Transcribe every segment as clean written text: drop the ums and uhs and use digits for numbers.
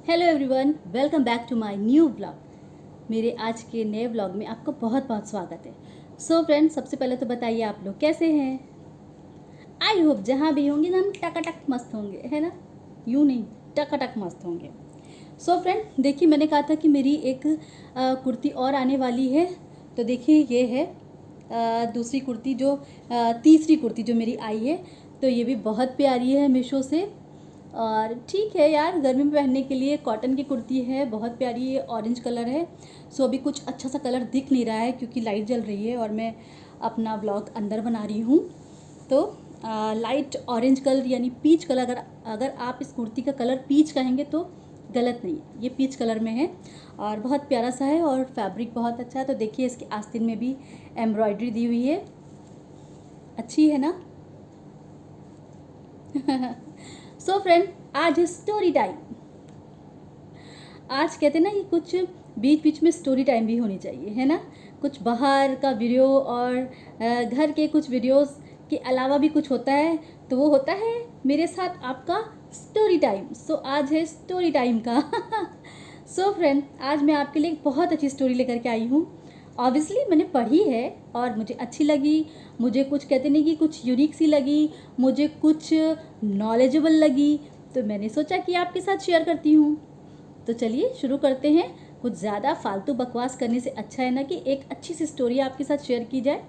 Hello everyone, welcome back to my new blog. मेरे आज के नए ब्लॉग में आपका बहुत बहुत स्वागत है। सो फ्रेंड्स, सबसे पहले तो बताइए आप लोग कैसे हैं। आई होप जहाँ भी होंगे ना हम टकाटक मस्त होंगे, है ना। यूँ नहीं, टकाटक मस्त होंगे। सो फ्रेंड, देखिए मैंने कहा था कि मेरी एक कुर्ती और आने वाली है। तो देखिए ये है दूसरी कुर्ती, जो तीसरी कुर्ती जो मेरी आई है। तो ये भी बहुत प्यारी है मीशो से। और ठीक है यार, गर्मी में पहनने के लिए कॉटन की कुर्ती है, बहुत प्यारी है, ऑरेंज कलर है। सो अभी कुछ अच्छा सा कलर दिख नहीं रहा है क्योंकि लाइट जल रही है और मैं अपना व्लॉग अंदर बना रही हूँ। तो लाइट ऑरेंज कलर यानी पीच कलर, अगर आप इस कुर्ती का कलर पीच कहेंगे तो गलत नहीं है, ये पीच कलर में है और बहुत प्यारा सा है और फैब्रिक बहुत अच्छा है। तो देखिए इसके आस्तीन में भी एम्ब्रॉयडरी दी हुई है, अच्छी है ना। सो फ्रेंड, आज है स्टोरी टाइम। आज कहते हैं ना कि कुछ बीच बीच में स्टोरी टाइम भी होनी चाहिए, है ना। कुछ बाहर का वीडियो और घर के कुछ वीडियोस के अलावा भी कुछ होता है, तो वो होता है मेरे साथ आपका स्टोरी टाइम। सो आज है स्टोरी टाइम का। सो फ्रेंड, आज मैं आपके लिए एक बहुत अच्छी स्टोरी लेकर के आई हूँ। ऑब्वियसली मैंने पढ़ी है और मुझे अच्छी लगी। मुझे कुछ कहते नहीं कि कुछ यूनिक सी लगी, मुझे कुछ नॉलेजेबल लगी, तो मैंने सोचा कि आपके साथ शेयर करती हूँ। तो चलिए शुरू करते हैं। कुछ ज़्यादा फालतू बकवास करने से अच्छा है ना कि एक अच्छी सी स्टोरी आपके साथ शेयर की जाए।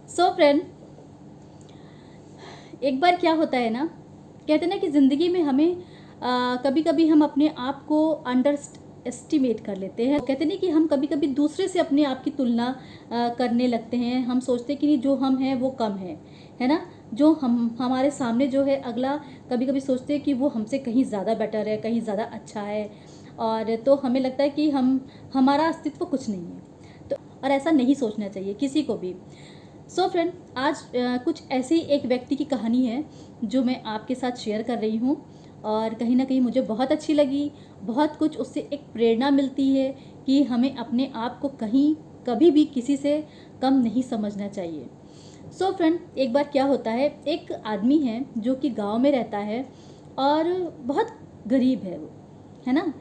सो फ्रेंड, एक बार क्या होता है ना, कहते ना कि ज़िंदगी में हमें कभी कभी हम अपने आप को अंडर एस्टिमेट कर लेते हैं। कहते नहीं कि हम कभी कभी दूसरे से अपने आप की तुलना करने लगते हैं। हम सोचते हैं कि जो हम हैं वो कम है ना। जो हम हमारे सामने जो है अगला, कभी कभी सोचते हैं कि वो हमसे कहीं ज़्यादा बेटर है, कहीं ज़्यादा अच्छा है, और तो हमें लगता है कि हमारा अस्तित्व कुछ नहीं है। तो और ऐसा नहीं सोचना चाहिए किसी को भी। सो फ्रेंड, आज कुछ ऐसे ही एक व्यक्ति की कहानी है जो मैं आपके साथ शेयर कर रही हूँ और कहीं ना कहीं मुझे बहुत अच्छी लगी। बहुत कुछ उससे एक प्रेरणा मिलती है कि हमें अपने आप को कहीं कभी भी किसी से कम नहीं समझना चाहिए। सो फ्रेंड, एक बार क्या होता है, एक आदमी है जो कि गांव में रहता है और बहुत गरीब है वो, है ना।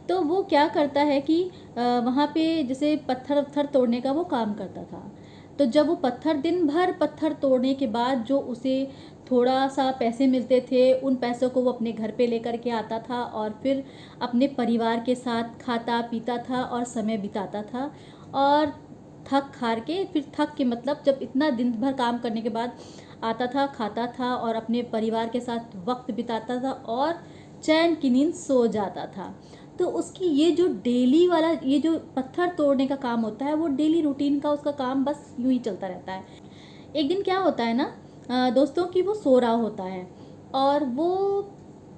तो वो क्या करता है कि वहाँ पे जैसे पत्थर वत्थर तोड़ने का वो काम करता था। तो जब वो दिन भर पत्थर तोड़ने के बाद जो उसे थोड़ा सा पैसे मिलते थे, उन पैसों को वो अपने घर पे लेकर के आता था और फिर अपने परिवार के साथ खाता पीता था और समय बिताता था। और थक हार के, फिर थक के मतलब जब इतना दिन भर काम करने के बाद आता था, खाता था और अपने परिवार के साथ वक्त बिताता था और चैन की नींद सो जाता था। तो उसकी ये जो डेली वाला ये जो पत्थर तोड़ने का काम होता है, वो डेली रूटीन का उसका काम बस यूं ही चलता रहता है। एक दिन क्या होता है ना दोस्तों, कि वो सो रहा होता है और वो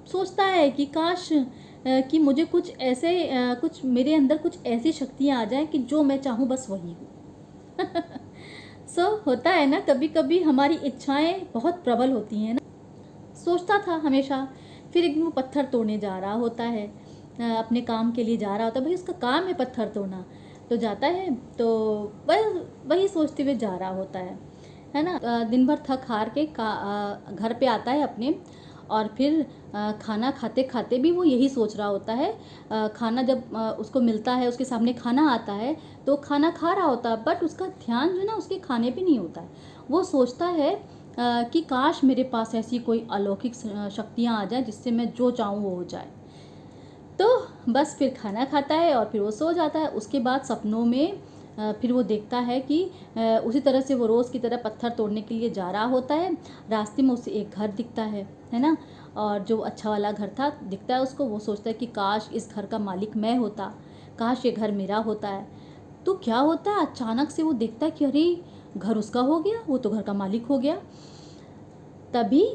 सोचता है कि काश कि मुझे कुछ ऐसे कुछ मेरे अंदर कुछ ऐसी शक्तियाँ आ जाएं कि जो मैं चाहूँ बस वही हूँ। सो होता है ना, कभी कभी हमारी इच्छाएं बहुत प्रबल होती हैं ना। सोचता था हमेशा। फिर एक दिन वो पत्थर तोड़ने जा रहा होता है, अपने काम के लिए जा रहा होता है। भाई उसका काम है पत्थर तोड़ना, तो जाता है तो वही सोचते हुए जा रहा होता है ना। दिन भर थक हार के घर पे आता है अपने, और फिर खाना खाते खाते भी वो यही सोच रहा होता है। खाना जब उसको मिलता है, उसके सामने खाना आता है तो खाना खा रहा होता है, बट उसका ध्यान जो है ना उसके खाने पे नहीं होता है। वो सोचता है कि काश मेरे पास ऐसी कोई अलौकिक शक्तियाँ आ जाए जिससे मैं जो चाहूँ वो हो जाए। तो बस फिर खाना खाता है और फिर वो सो जाता है। उसके बाद सपनों में फिर वो देखता है कि उसी तरह से वो रोज़ की तरह पत्थर तोड़ने के लिए जा रहा होता है। रास्ते में उसे एक घर दिखता है ना। और जो अच्छा वाला घर था दिखता है उसको। वो सोचता है कि काश इस घर का मालिक मैं होता, काश ये घर मेरा होता है। तो क्या होता है, अचानक से वो देखता है कि अरे घर उसका हो गया, वो तो घर का मालिक हो गया। तभी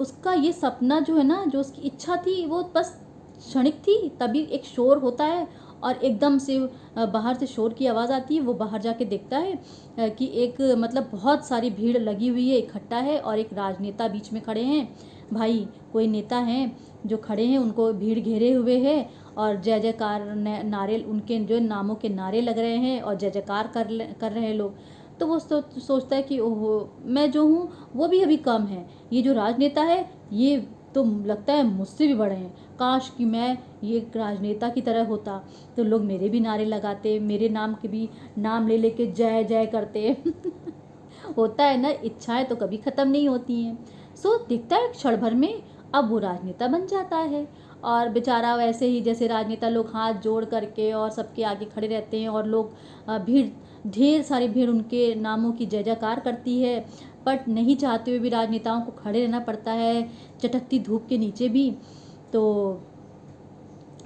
उसका ये सपना जो है ना, जो उसकी इच्छा थी वो बस क्षणिक थी। तभी एक शोर होता है और एकदम से बाहर से शोर की आवाज़ आती है। वो बाहर जाके देखता है कि एक मतलब बहुत सारी भीड़ लगी हुई है, इकट्ठा है, और एक राजनेता बीच में खड़े हैं। भाई कोई नेता हैं जो खड़े हैं, उनको भीड़ घेरे हुए है और जय जयकार नारे, उनके जो नामों के नारे लग रहे हैं और जय जयकार कर रहे हैं लोग। तो वो सोचता है कि ओहो, मैं जो हूँ वो भी अभी कम है, ये जो राजनेता है ये तो लगता है मुझसे भी बड़े हैं। काश कि मैं ये एक राजनेता की तरह होता, तो लोग मेरे भी नारे लगाते, मेरे नाम के भी नाम ले लेके जय जय करते। होता है ना, इच्छाएं तो कभी ख़त्म नहीं होती हैं। सो दिखता है क्षण भर में अब वो राजनेता बन जाता है, और बेचारा वैसे ही जैसे राजनेता लोग हाथ जोड़ करके और सबके आगे खड़े रहते हैं, और लोग भीड़, ढेर सारी भीड़ उनके नामों की जय जयकार करती है। बट नहीं चाहते हुए भी राजनेताओं को खड़े रहना पड़ता है, चटकती धूप के नीचे भी। तो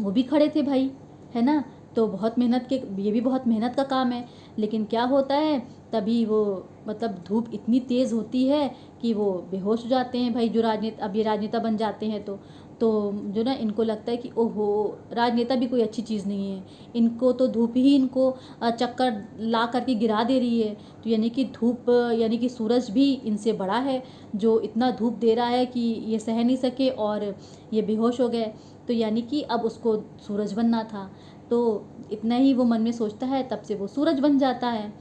वो भी खड़े थे भाई, है ना। तो बहुत मेहनत के, ये भी बहुत मेहनत का काम है। लेकिन क्या होता है, तभी वो मतलब धूप इतनी तेज़ होती है कि वो बेहोश हो जाते हैं भाई, जो राजनेता, अब ये राजनेता बन जाते हैं तो जो ना इनको लगता है कि ओहो, राजनेता भी कोई अच्छी चीज़ नहीं है, इनको तो धूप ही इनको चक्कर ला करके गिरा दे रही है। तो यानी कि धूप, यानी कि सूरज भी इनसे बड़ा है, जो इतना धूप दे रहा है कि ये सह नहीं सके और ये बेहोश हो गए। तो यानी कि अब उसको सूरज बनना था, तो इतना ही वो मन में सोचता है, तब से वो सूरज बन जाता है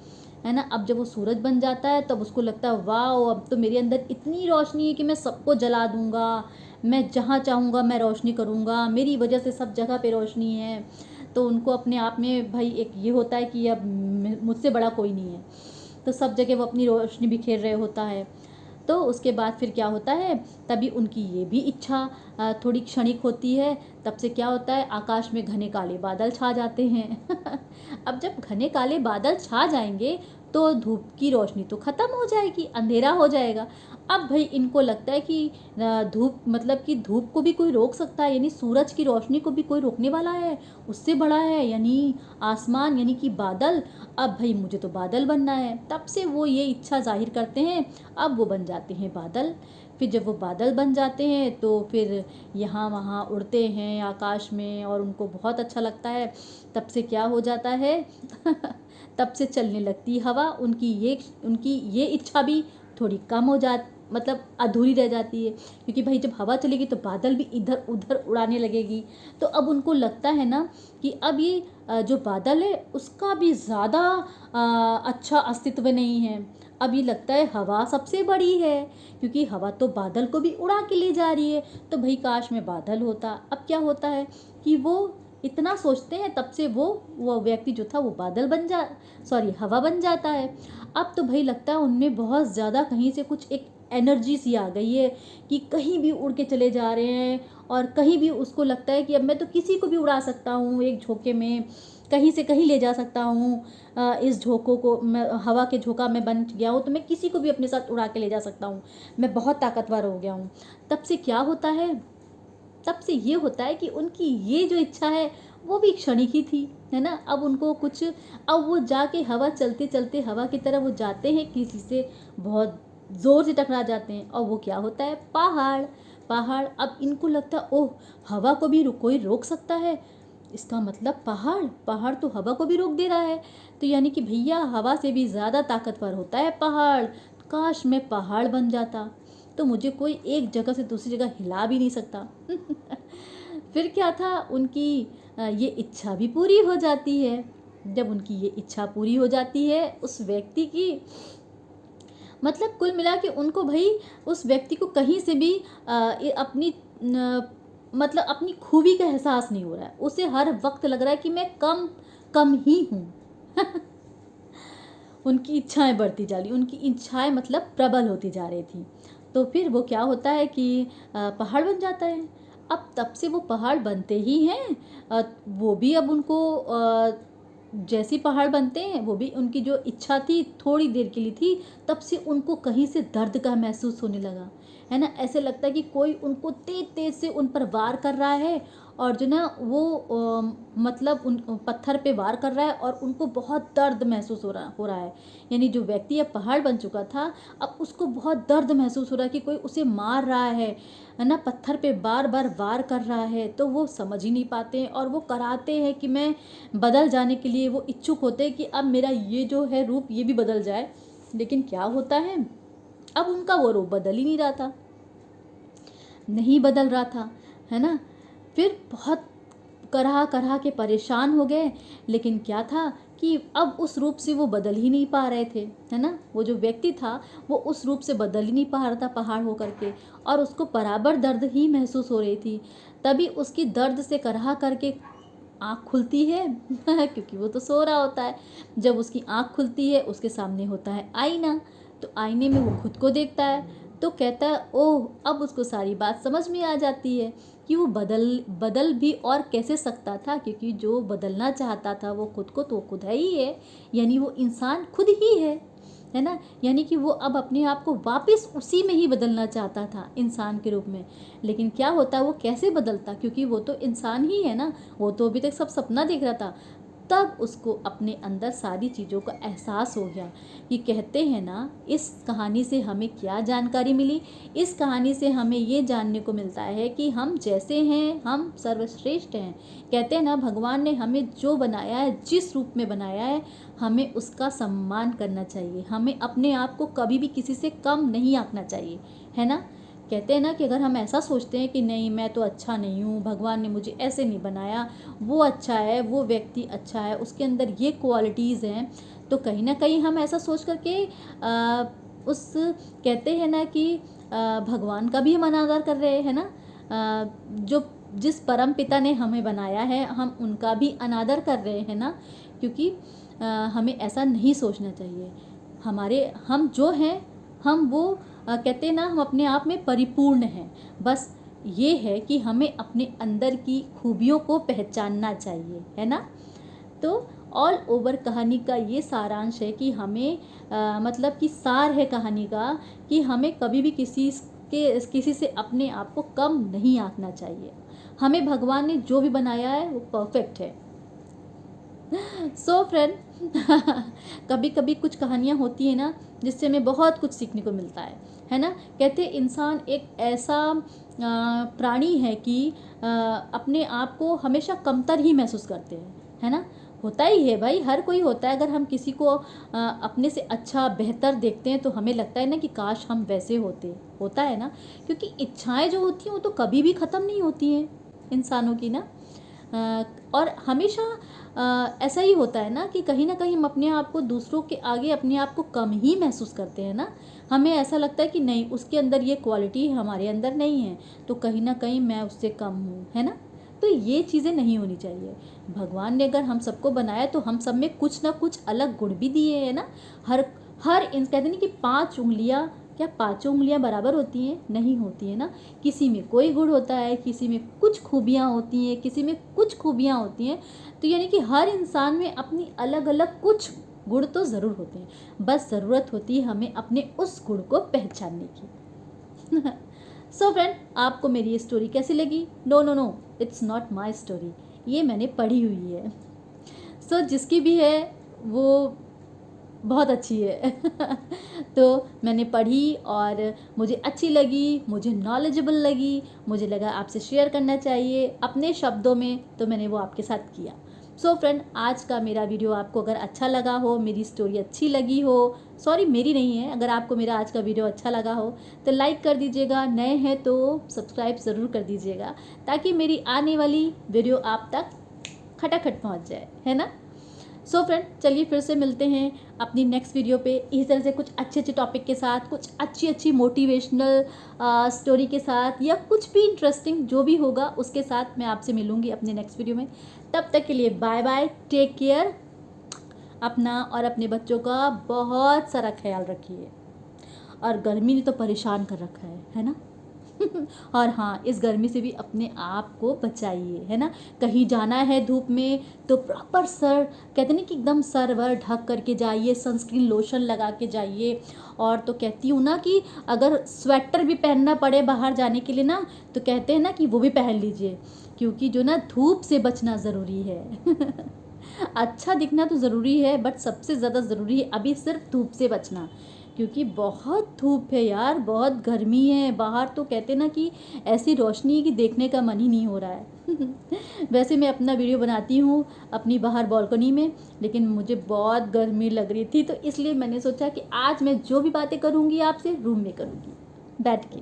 ना। अब जब वो सूरज बन जाता है तब उसको लगता है वाह, अब तो मेरे अंदर इतनी रोशनी है कि मैं सबको जला दूंगा, मैं जहाँ चाहूँगा मैं रोशनी करूँगा, मेरी वजह से सब जगह पे रोशनी है। तो उनको अपने आप में भाई एक ये होता है कि अब मुझसे बड़ा कोई नहीं है, तो सब जगह वो अपनी रोशनी बिखेर रहे होता है। तो उसके बाद फिर क्या होता है, तभी उनकी ये भी इच्छा थोड़ी क्षणिक होती है। तब से क्या होता है, आकाश में घने काले बादल छा जाते हैं। अब जब घने काले बादल छा जाएंगे तो धूप की रोशनी तो ख़त्म हो जाएगी, अंधेरा हो जाएगा। अब भाई इनको लगता है कि धूप, मतलब कि धूप को भी कोई रोक सकता है, यानी सूरज की रोशनी को भी कोई रोकने वाला है, उससे बड़ा है यानी आसमान, यानी कि बादल। अब भाई मुझे तो बादल बनना है। तब से वो ये इच्छा जाहिर करते हैं, अब वो बन जाते हैं बादल। फिर जब वो बादल बन जाते हैं तो फिर यहाँ वहाँ उड़ते हैं आकाश में, और उनको बहुत अच्छा लगता है। तब से क्या हो जाता है, तब से चलने लगती हवा। उनकी ये इच्छा भी थोड़ी कम हो मतलब अधूरी रह जाती है, क्योंकि भाई जब हवा चलेगी तो बादल भी इधर उधर उड़ाने लगेगी। तो अब उनको लगता है ना कि अब ये जो बादल है उसका भी ज़्यादा अच्छा अस्तित्व नहीं है। अब ये लगता है हवा सबसे बड़ी है, क्योंकि हवा तो बादल को भी उड़ा के ले जा रही है। तो भाई काश में बादल होता। अब क्या होता है कि वो इतना सोचते हैं, तब से वो व्यक्ति जो था वो हवा बन जाता है। अब तो भाई लगता है उनमें बहुत ज़्यादा कहीं से कुछ एक एनर्जी सी आ गई है कि कहीं भी उड़ के चले जा रहे हैं, और कहीं भी उसको लगता है कि अब मैं तो किसी को भी उड़ा सकता हूँ, एक झोंके में कहीं से कहीं ले जा सकता हूँ। इस झोंकों को मैं, हवा के झोंका मैं बन गया हूँ, तो मैं किसी को भी अपने साथ उड़ा के ले जा सकता हूँ, मैं बहुत ताकतवर हो गया हूँ। तब से क्या होता है, तब से ये होता है कि उनकी ये जो इच्छा है वो भी क्षणिक ही थी, है ना। अब उनको कुछ, अब वो जाके हवा चलते चलते हवा की तरह वो जाते हैं, किसी से बहुत ज़ोर से टकरा जाते हैं, और वो क्या होता है, पहाड़। पहाड़, अब इनको लगता है ओह, हवा को भी कोई रोक सकता है, इसका मतलब पहाड़ तो हवा को भी रोक दे रहा है। तो यानी कि भैया हवा से भी ज़्यादा ताकतवर होता है पहाड़। काश मैं पहाड़ बन जाता, तो मुझे कोई एक जगह से दूसरी जगह हिला भी नहीं सकता। फिर क्या था, उनकी ये इच्छा भी पूरी हो जाती है। जब उनकी ये इच्छा पूरी हो जाती है उस व्यक्ति की, मतलब कुल मिला के उनको भाई उस व्यक्ति को कहीं से भी अपनी मतलब अपनी खूबी का एहसास नहीं हो रहा है। उसे हर वक्त लग रहा है कि मैं कम ही हूँ। उनकी इच्छाएं बढ़ती जा रही, उनकी इच्छाएं मतलब प्रबल होती जा रही थी। तो फिर वो क्या होता है कि पहाड़ बन जाता है। अब तब से वो पहाड़ बनते ही हैं। वो भी अब उनको जैसी पहाड़ बनते हैं, वो भी उनकी जो इच्छा थी थोड़ी देर के लिए थी, तब से उनको कहीं से दर्द का महसूस होने लगा, है ना। ऐसे लगता है कि कोई उनको तेज तेज से उन पर वार कर रहा है, और जो ना वो मतलब उन पत्थर पे वार कर रहा है, और उनको बहुत दर्द महसूस हो रहा है। यानी जो व्यक्ति अब पहाड़ बन चुका था, अब उसको बहुत दर्द महसूस हो रहा है कि कोई उसे मार रहा है ना, पत्थर पे बार बार वार कर रहा है। तो वो समझ ही नहीं पाते हैं, और वो कराते हैं कि मैं बदल जाने के लिए वो इच्छुक होते हैं कि अब मेरा ये जो है रूप ये भी बदल जाए। लेकिन क्या होता है, अब उनका वो रूप बदल ही नहीं रहा था, नहीं बदल रहा था, है ना। फिर बहुत करहा के परेशान हो गए। लेकिन क्या था कि अब उस रूप से वो बदल ही नहीं पा रहे थे, है ना। वो जो व्यक्ति था वो उस रूप से बदल ही नहीं पा रहा था पहाड़ होकर के, और उसको बराबर दर्द ही महसूस हो रही थी। तभी उसकी दर्द से कराह करके आँख खुलती है क्योंकि वो तो सो रहा होता है। जब उसकी आँख खुलती है उसके सामने होता है आईना, तो आईने में वो खुद को देखता है तो कहता है ओह, अब उसको सारी बात समझ में आ जाती है कि वो बदल भी और कैसे सकता था, क्योंकि जो बदलना चाहता था वो खुद को तो खुद है ही है, यानी वो इंसान खुद ही है ना। यानी कि वो अब अपने आप को वापस उसी में ही बदलना चाहता था, इंसान के रूप में। लेकिन क्या होता, वो कैसे बदलता, क्योंकि वो तो इंसान ही है ना, वो तो अभी तक सब सपना देख रहा था। तब उसको अपने अंदर सारी चीज़ों का एहसास हो गया कि कहते हैं ना, इस कहानी से हमें क्या जानकारी मिली। इस कहानी से हमें ये जानने को मिलता है कि हम जैसे हैं हम सर्वश्रेष्ठ हैं। कहते हैं ना, भगवान ने हमें जो बनाया है, जिस रूप में बनाया है, हमें उसका सम्मान करना चाहिए। हमें अपने आप को कभी भी किसी से कम नहीं आंकना चाहिए, है ना। कहते हैं ना कि अगर हम ऐसा सोचते हैं कि नहीं मैं तो अच्छा नहीं हूँ, भगवान ने मुझे ऐसे नहीं बनाया, वो अच्छा है, वो व्यक्ति अच्छा है, उसके अंदर ये क्वालिटीज़ हैं, तो कहीं ना कहीं हम ऐसा सोच करके उस कहते हैं ना कि भगवान का भी हम अनादर कर रहे हैं ना। जो जिस परम पिता ने हमें बनाया है हम उनका भी अनादर कर रहे हैं ना, क्योंकि हमें ऐसा नहीं सोचना चाहिए। हम जो हैं हम वो कहते हैं ना, हम अपने आप में परिपूर्ण हैं। बस ये है कि हमें अपने अंदर की खूबियों को पहचानना चाहिए, है ना। तो ऑल ओवर कहानी का ये सारांश है कि हमें मतलब कि सार है कहानी का कि हमें कभी भी किसी से अपने आप को कम नहीं आंकना चाहिए। हमें भगवान ने जो भी बनाया है वो परफेक्ट है। सो फ्रेंड कभी कभी कुछ कहानियाँ होती हैं ना जिससे हमें बहुत कुछ सीखने को मिलता है ना। कहते इंसान एक ऐसा प्राणी है कि अपने आप को हमेशा कमतर ही महसूस करते हैं, है ना। होता ही है भाई, हर कोई होता है। अगर हम किसी को अपने से अच्छा बेहतर देखते हैं तो हमें लगता है ना कि काश हम वैसे होता है ना, क्योंकि इच्छाएं जो होती हैं वो तो कभी भी ख़त्म नहीं होती हैं इंसानों की ना। और हमेशा ऐसा ही होता है ना कि कहीं ना कहीं हम अपने आप को दूसरों के आगे अपने आप को कम ही महसूस करते हैं ना। हमें ऐसा लगता है कि नहीं, उसके अंदर ये क्वालिटी हमारे अंदर नहीं है, तो कहीं ना कहीं मैं उससे कम हूँ, है ना। तो ये चीज़ें नहीं होनी चाहिए। भगवान ने अगर हम सबको बनाया तो हम सब में कुछ ना कुछ अलग गुण भी दिए हैं ना। कहते नहीं कि 5 उंगलियाँ, क्या 5 उंगलियाँ बराबर होती हैं? नहीं होती है ना। किसी में कोई गुण होता है, किसी में कुछ खूबियाँ होती हैं, किसी में कुछ खूबियाँ होती हैं। तो यानी कि हर इंसान में अपनी अलग अलग कुछ गुण तो ज़रूर होते हैं, बस ज़रूरत होती है हमें अपने उस गुण को पहचानने की। सो फ्रेंड, आपको मेरी ये स्टोरी कैसी लगी? No, it's not my story, ये मैंने पढ़ी हुई है। सो जिसकी भी है वो बहुत अच्छी है। तो मैंने पढ़ी और मुझे अच्छी लगी, मुझे नॉलेजेबल लगी, मुझे लगा आपसे शेयर करना चाहिए अपने शब्दों में, तो मैंने वो आपके साथ किया। सो फ्रेंड, आज का मेरा वीडियो आपको अगर अच्छा लगा हो, मेरी स्टोरी अच्छी लगी हो, सॉरी मेरी नहीं है, अगर आपको मेरा आज का वीडियो अच्छा लगा हो तो लाइक कर दीजिएगा, नए हैं तो सब्सक्राइब ज़रूर कर दीजिएगा, ताकि मेरी आने वाली वीडियो आप तक खटाखट पहुंच जाए, है ना। सो फ्रेंड, चलिए फिर से मिलते हैं अपनी नेक्स्ट वीडियो पे इसी तरह से कुछ अच्छे टॉपिक के साथ, कुछ अच्छी मोटिवेशनल स्टोरी के साथ, या कुछ भी इंटरेस्टिंग जो भी होगा उसके साथ मैं आपसे मिलूँगी अपने नेक्स्ट वीडियो में। तब तक के लिए बाय बाय, टेक केयर, अपना और अपने बच्चों का बहुत सारा ख्याल रखिए। और गर्मी ने तो परेशान कर रखा है ना। और हाँ, इस गर्मी से भी अपने आप को बचाइए, है ना। कहीं जाना है धूप में तो प्रॉपर सर, कहते नहीं कि एकदम सर वर ढक करके जाइए, सनस्क्रीन लोशन लगा के जाइए। और तो कहती हूँ ना कि अगर स्वेटर भी पहनना पड़े बाहर जाने के लिए ना, तो कहते हैं ना कि वो भी पहन लीजिए, क्योंकि जो ना धूप से बचना ज़रूरी है। अच्छा दिखना तो ज़रूरी है, बट सबसे ज़्यादा ज़रूरी है अभी सिर्फ धूप से बचना, क्योंकि बहुत धूप है यार, बहुत गर्मी है बाहर। तो कहते ना कि ऐसी रोशनी है कि देखने का मन ही नहीं हो रहा है। वैसे मैं अपना वीडियो बनाती हूँ अपनी बाहर बालकनी में, लेकिन मुझे बहुत गर्मी लग रही थी, तो इसलिए मैंने सोचा कि आज मैं जो भी बातें करूँगी आपसे रूम में करूँगी बैठ के।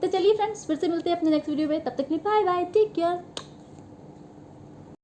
तो चलिए फ्रेंड्स, फिर से मिलते हैं अपने नेक्स्ट वीडियो में, तब तक के लिए बाय बाय, टेक केयर।